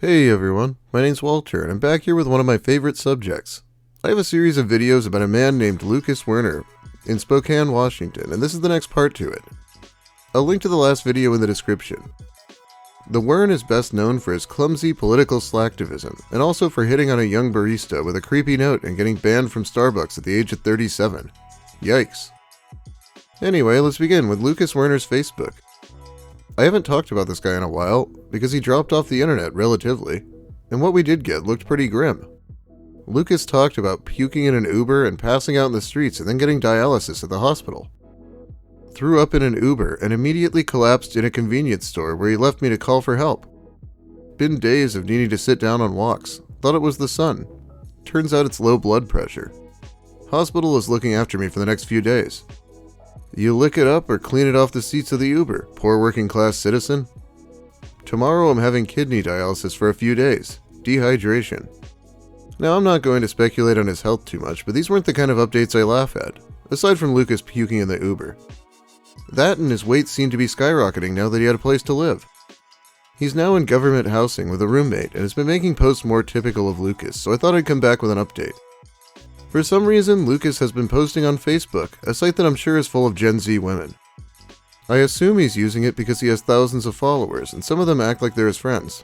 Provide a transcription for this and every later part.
Hey everyone, my name's Walter and I'm back here with one of my favorite subjects. I have a series of videos about a man named Lucas Werner in Spokane, Washington, and this is the next part to it. I'll link to the last video in the description. The Wern is best known for his clumsy political slacktivism, and also for hitting on a young barista with a creepy note and getting banned from Starbucks at the age of 37. Yikes. Anyway, let's begin with Lucas Werner's Facebook. I haven't talked about this guy in a while, because he dropped off the internet relatively, and what we did get looked pretty grim. Lucas talked about puking in an Uber and passing out in the streets and then getting dialysis at the hospital. Threw up in an Uber and immediately collapsed in a convenience store where he left me to call for help. Been days of needing to sit down on walks. Thought it was the sun. Turns out it's low blood pressure. Hospital is looking after me for the next few days. You lick it up or clean it off the seats of the Uber, poor working class citizen. Tomorrow I'm having kidney dialysis for a few days. Dehydration. Now I'm not going to speculate on his health too much, but these weren't the kind of updates I laugh at, aside from Lucas puking in the Uber. That and his weight seemed to be skyrocketing now that he had a place to live. He's now in government housing with a roommate and has been making posts more typical of Lucas, so I thought I'd come back with an update. For some reason, Lucas has been posting on Facebook, a site that I'm sure is full of Gen Z women. I assume he's using it because he has thousands of followers, and some of them act like they're his friends.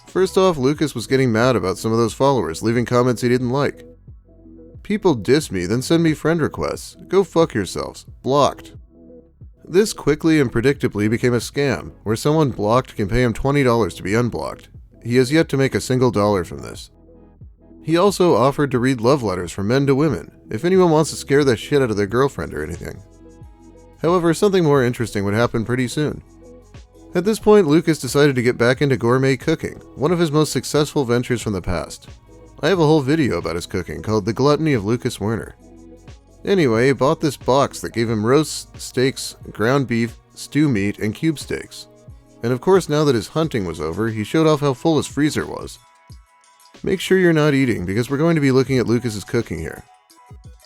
First off, Lucas was getting mad about some of those followers, leaving comments he didn't like. People diss me, then send me friend requests. Go fuck yourselves. Blocked. This quickly and predictably became a scam, where someone blocked can pay him $20 to be unblocked. He has yet to make a single dollar from this. He also offered to read love letters from men to women, if anyone wants to scare the shit out of their girlfriend or anything. However, something more interesting would happen pretty soon. At this point, Lucas decided to get back into gourmet cooking, one of his most successful ventures from the past. I have a whole video about his cooking called The Gluttony of Lucas Werner. Anyway, he bought this box that gave him roasts, steaks, ground beef, stew meat, and cube steaks. And of course, now that his hunting was over, he showed off how full his freezer was. Make sure you're not eating, because we're going to be looking at Lucas's cooking here.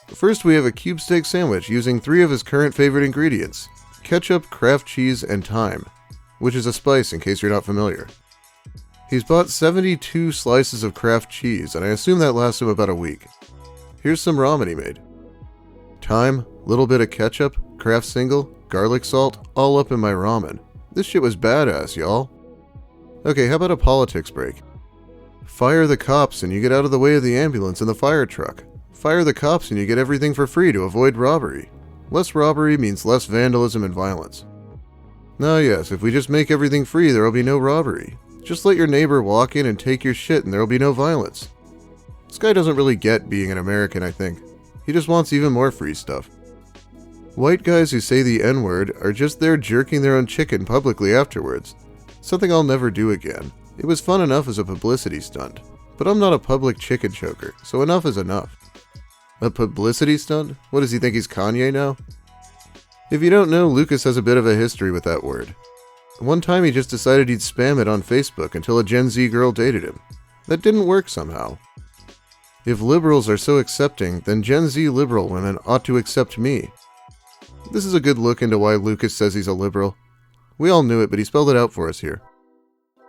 First, we have a cube steak sandwich using 3 of his current favorite ingredients: ketchup, Kraft cheese, and thyme, which is a spice in case you're not familiar. He's bought 72 slices of Kraft cheese, and I assume that lasts him about a week. Here's some ramen he made. Thyme, little bit of ketchup, Kraft single, garlic salt, all up in my ramen. This shit was badass, y'all. Okay, how about a politics break? Fire the cops and you get out of the way of the ambulance and the fire truck. Fire the cops and you get everything for free to avoid robbery. Less robbery means less vandalism and violence. Now yes, if we just make everything free, there will be no robbery. Just let your neighbor walk in and take your shit and there will be no violence. This guy doesn't really get being an American, I think. He just wants even more free stuff. White guys who say the N-word are just there jerking their own chicken publicly afterwards. Something I'll never do again. It was fun enough as a publicity stunt, but I'm not a public chicken choker, so enough is enough. A publicity stunt? What does he think, he's Kanye now? If you don't know, Lucas has a bit of a history with that word. One time he just decided he'd spam it on Facebook until a Gen Z girl dated him. That didn't work somehow. If liberals are so accepting, then Gen Z liberal women ought to accept me. This is a good look into why Lucas says he's a liberal. We all knew it, but he spelled it out for us here.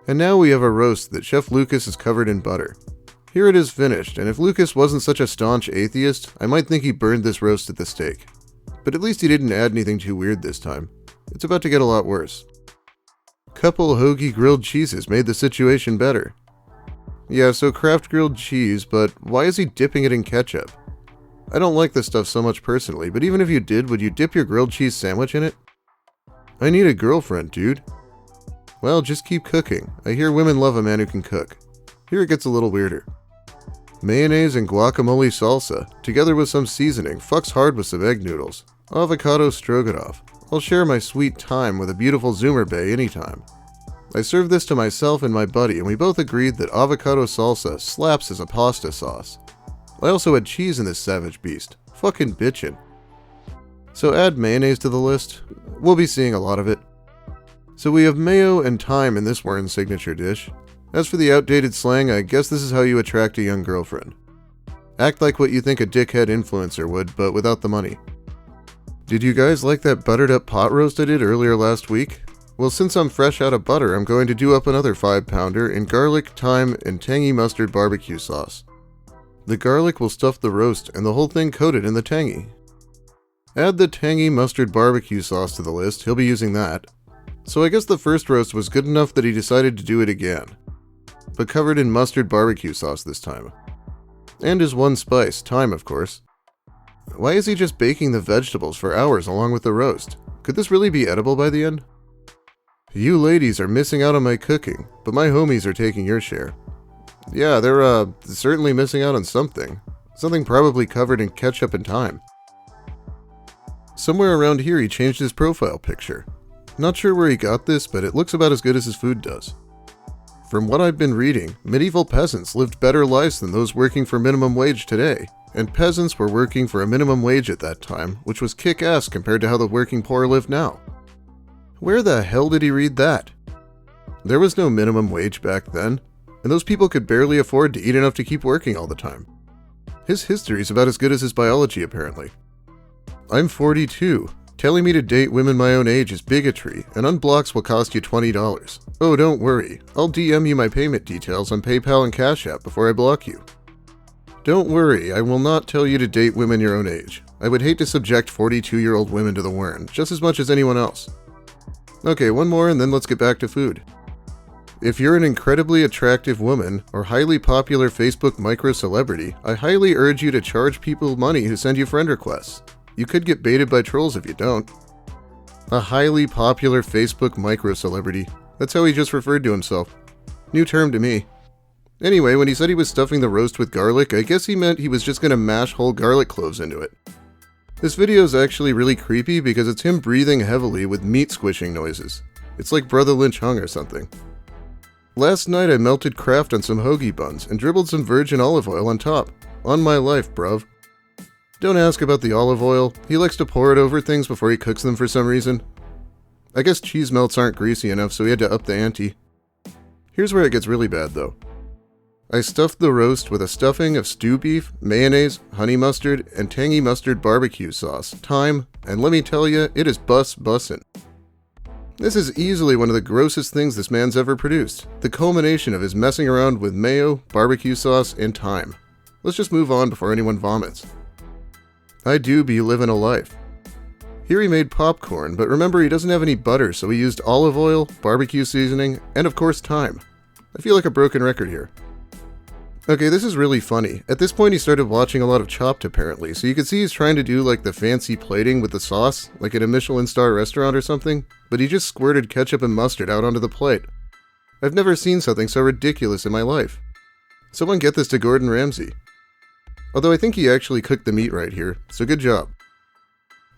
And now we have a roast that Chef Lucas is covered in butter. Here it is finished, and if Lucas wasn't such a staunch atheist, I might think he burned this roast at the stake. But at least he didn't add anything too weird this time. It's about to get a lot worse. Couple hoagie grilled cheeses made the situation better. Yeah, so Kraft grilled cheese, but why is he dipping it in ketchup? I don't like this stuff so much personally, but even if you did, would you dip your grilled cheese sandwich in it? I need a girlfriend, dude. Well, just keep cooking. I hear women love a man who can cook. Here it gets a little weirder. Mayonnaise and guacamole salsa, together with some seasoning, fucks hard with some egg noodles. Avocado stroganoff. I'll share my sweet time with a beautiful Zoomer bae anytime. I served this to myself and my buddy, and we both agreed that avocado salsa slaps as a pasta sauce. I also had cheese in this savage beast. Fucking bitchin'. So add mayonnaise to the list. We'll be seeing a lot of it. So we have mayo and thyme in this Wern signature dish. As for the outdated slang, I guess this is how you attract a young girlfriend. Act like what you think a dickhead influencer would, but without the money. Did you guys like that buttered up pot roast I did earlier last week? Well, since I'm fresh out of butter, I'm going to do up another 5-pounder in garlic, thyme, and tangy mustard barbecue sauce. The garlic will stuff the roast and the whole thing coated in the tangy. Add the tangy mustard barbecue sauce to the list, he'll be using that. So I guess the first roast was good enough that he decided to do it again. But covered in mustard barbecue sauce this time. And his one spice, thyme of course. Why is he just baking the vegetables for hours along with the roast? Could this really be edible by the end? You ladies are missing out on my cooking, but my homies are taking your share. Yeah, they're certainly missing out on something. Something probably covered in ketchup and thyme. Somewhere around here he changed his profile picture. Not sure where he got this, but it looks about as good as his food does. From what I've been reading, medieval peasants lived better lives than those working for minimum wage today, and peasants were working for a minimum wage at that time, which was kick-ass compared to how the working poor live now. Where the hell did he read that? There was no minimum wage back then, and those people could barely afford to eat enough to keep working all the time. His history's about as good as his biology, apparently. I'm 42. Telling me to date women my own age is bigotry, and unblocks will cost you $20. Oh, don't worry. I'll DM you my payment details on PayPal and Cash App before I block you. Don't worry, I will not tell you to date women your own age. I would hate to subject 42-year-old women to the Wern, just as much as anyone else. Okay, one more and then let's get back to food. If you're an incredibly attractive woman or highly popular Facebook micro-celebrity, I highly urge you to charge people money who send you friend requests. You could get baited by trolls if you don't. A highly popular Facebook micro-celebrity. That's how he just referred to himself. New term to me. Anyway, when he said he was stuffing the roast with garlic, I guess he meant he was just gonna mash whole garlic cloves into it. This video is actually really creepy because it's him breathing heavily with meat squishing noises. It's like Brother Lynch hung or something. Last night I melted Kraft on some hoagie buns and dribbled some virgin olive oil on top. On my life, bruv. Don't ask about the olive oil. He likes to pour it over things before he cooks them for some reason. I guess cheese melts aren't greasy enough, so he had to up the ante. Here's where it gets really bad though. I stuffed the roast with a stuffing of stew beef, mayonnaise, honey mustard, and tangy mustard barbecue sauce, thyme, and let me tell ya, it is bussin'. This is easily one of the grossest things this man's ever produced, the culmination of his messing around with mayo, barbecue sauce, and thyme. Let's just move on before anyone vomits. I do be living a life. Here he made popcorn, but remember he doesn't have any butter, so he used olive oil, barbecue seasoning, and of course thyme. I feel like a broken record here. Okay, this is really funny. At this point he started watching a lot of Chopped apparently, so you can see he's trying to do like the fancy plating with the sauce, like at a Michelin star restaurant or something, but he just squirted ketchup and mustard out onto the plate. I've never seen something so ridiculous in my life. Someone get this to Gordon Ramsay. Although I think he actually cooked the meat right here, so good job.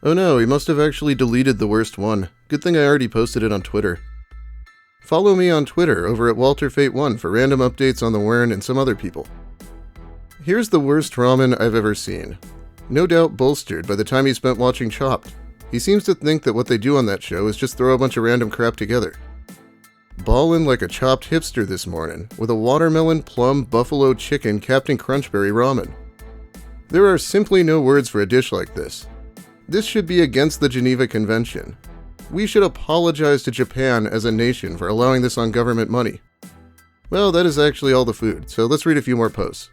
Oh no, he must have actually deleted the worst one. Good thing I already posted it on Twitter. Follow me on Twitter over at WalterFate1 for random updates on the Wern and some other people. Here's the worst ramen I've ever seen. No doubt bolstered by the time he spent watching Chopped. He seems to think that what they do on that show is just throw a bunch of random crap together. Ballin' like a Chopped hipster this morning, with a watermelon, plum, buffalo chicken Captain Crunchberry ramen. There are simply no words for a dish like this. This should be against the Geneva Convention. We should apologize to Japan as a nation for allowing this on government money. Well, that is actually all the food, so let's read a few more posts.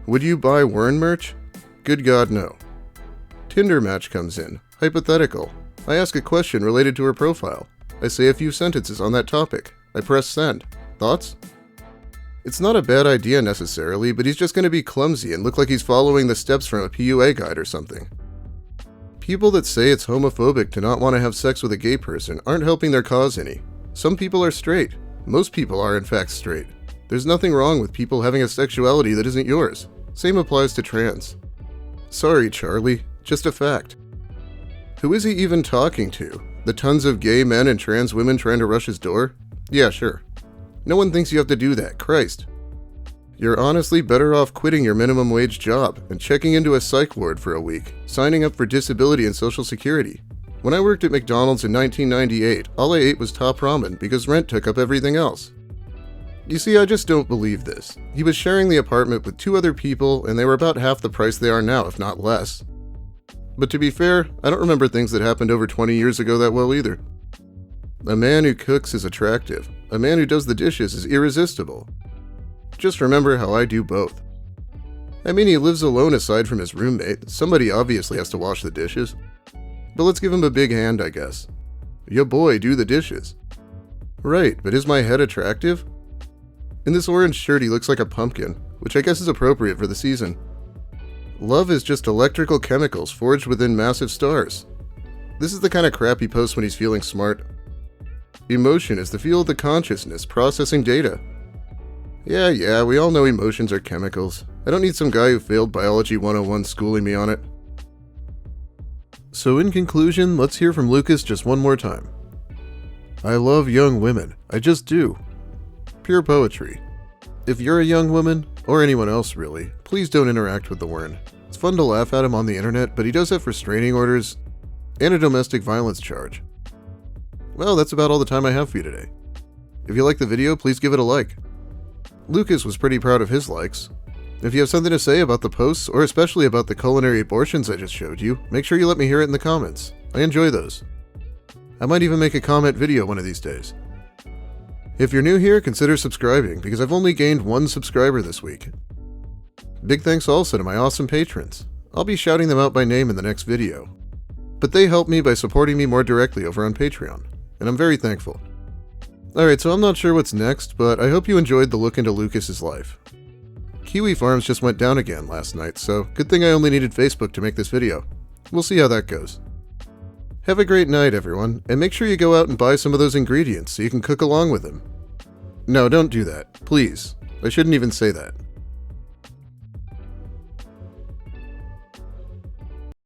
Would you buy Wern merch? Good God, no. Tinder match comes in. Hypothetical. I ask a question related to her profile. I say a few sentences on that topic. I press send. Thoughts? It's not a bad idea necessarily, but he's just going to be clumsy and look like he's following the steps from a PUA guide or something. People that say it's homophobic to not want to have sex with a gay person aren't helping their cause any. Some people are straight. Most people are in fact straight. There's nothing wrong with people having a sexuality that isn't yours. Same applies to trans. Sorry, Charlie. Just a fact. Who is he even talking to? The tons of gay men and trans women trying to rush his door? Yeah, sure. No one thinks you have to do that, Christ. You're honestly better off quitting your minimum wage job and checking into a psych ward for a week, signing up for disability and social security. When I worked at McDonald's in 1998, all I ate was top ramen because rent took up everything else. You see, I just don't believe this. He was sharing the apartment with 2 other people and they were about half the price they are now, if not less. But to be fair, I don't remember things that happened over 20 years ago that well either. A man who cooks is attractive. A man who does the dishes is irresistible. Just remember how I do both. I mean, he lives alone aside from his roommate. Somebody obviously has to wash the dishes. But let's give him a big hand, I guess. Ya boy, do the dishes. Right, but is my head attractive? In this orange shirt, he looks like a pumpkin, which I guess is appropriate for the season. Love is just electrical chemicals forged within massive stars. This is the kind of crap he posts when he's feeling smart. Emotion is the field of the consciousness processing data. Yeah, we all know emotions are chemicals. I don't need some guy who failed Biology 101 schooling me on it. So in conclusion, let's hear from Lucas just one more time. I love young women. I just do. Pure poetry. If you're a young woman, or anyone else really, please don't interact with the Wern. It's fun to laugh at him on the internet, but he does have restraining orders and a domestic violence charge. Well, that's about all the time I have for you today. If you like the video, please give it a like. Lucas was pretty proud of his likes. If you have something to say about the posts, or especially about the culinary abortions I just showed you, make sure you let me hear it in the comments. I enjoy those. I might even make a comment video one of these days. If you're new here, consider subscribing, because I've only gained 1 subscriber this week. Big thanks also to my awesome patrons. I'll be shouting them out by name in the next video. But they help me by supporting me more directly over on Patreon, and I'm very thankful. Alright, so I'm not sure what's next, but I hope you enjoyed the look into Lucas's life. Kiwi Farms just went down again last night, so good thing I only needed Facebook to make this video. We'll see how that goes. Have a great night, everyone, and make sure you go out and buy some of those ingredients so you can cook along with them. No, don't do that. Please. I shouldn't even say that.